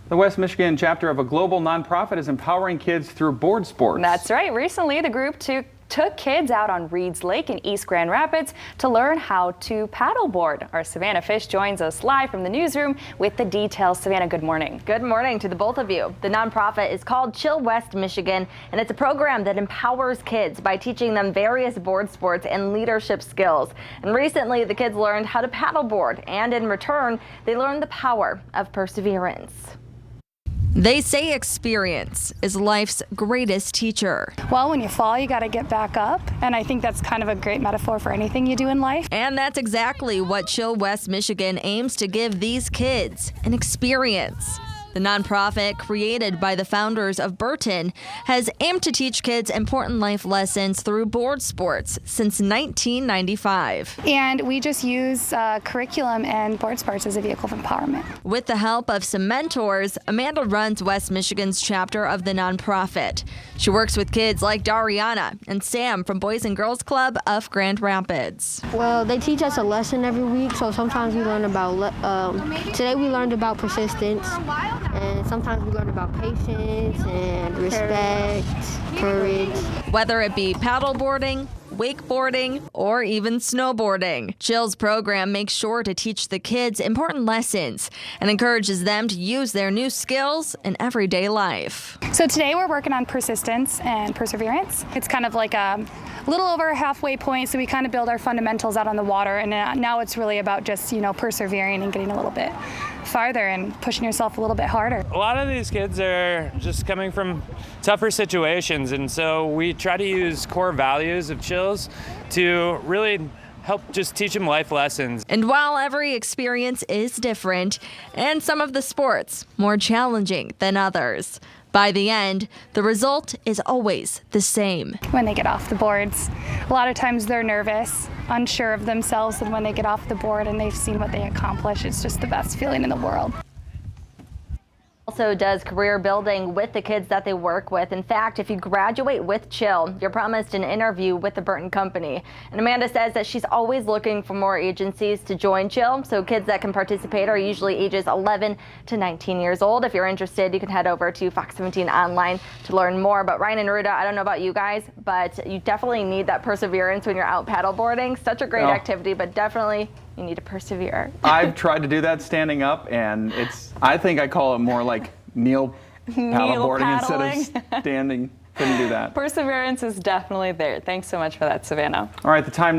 The West Michigan chapter of a global nonprofit is empowering kids through board sports. That's right. Recently, the group took kids out on Reeds Lake in East Grand Rapids to learn how to paddleboard. Our Savannah Fish joins us live from the newsroom with the details. Savannah, good morning. Good morning to the both of you. The nonprofit is called Chill West Michigan, and it's a program that empowers kids by teaching them various board sports and leadership skills. And recently, the kids learned how to paddleboard, and in return, they learned the power of perseverance. They say experience is life's greatest teacher. Well, when you fall, you got to get back up. And I think that's kind of a great metaphor for anything you do in life. And that's exactly what Chill West Michigan aims to give these kids, an experience. The nonprofit, created by the founders of Burton, has aimed to teach kids important life lessons through board sports since 1995. And we just use curriculum and board sports as a vehicle of empowerment. With the help of some mentors, Amanda runs West Michigan's chapter of the nonprofit. She works with kids like Dariana and Sam from Boys and Girls Club of Grand Rapids. Well, they teach us a lesson every week, so sometimes we learn about, today we learned about persistence, and sometimes we learn about patience and respect, courage. Whether it be paddleboarding, wakeboarding, or even snowboarding, Chill's program makes sure to teach the kids important lessons and encourages them to use their new skills in everyday life. So today we're working on persistence and perseverance. It's kind of like a little over a halfway point, so we kind of build our fundamentals out on the water, and now it's really about just, persevering and getting a little bit farther and pushing yourself a little bit harder. A lot of these kids are just coming from tougher situations, and so we try to use core values of Chills to really help just teach them life lessons. And while every experience is different, and some of the sports more challenging than others, by the end, the result is always the same. When they get off the boards, a lot of times they're nervous, unsure of themselves, and when they get off the board and they've seen what they accomplish, it's just the best feeling in the world. Also does career building with the kids that they work with. In fact, if you graduate with Chill, you're promised an interview with the Burton Company. And Amanda says that she's always looking for more agencies to join Chill, so kids that can participate are usually ages 11 to 19 years old. If you're interested, you can head over to Fox 17 online to learn more. But Ryan and Ruda, I don't know about you guys, but you definitely need that perseverance when you're out paddleboarding. Such a great activity, but definitely you need to persevere. I've tried to do that standing up, and I think I call it more like kneel paddleboarding instead of standing. Couldn't do that. Perseverance is definitely there. Thanks so much for that, Savannah. All right, the time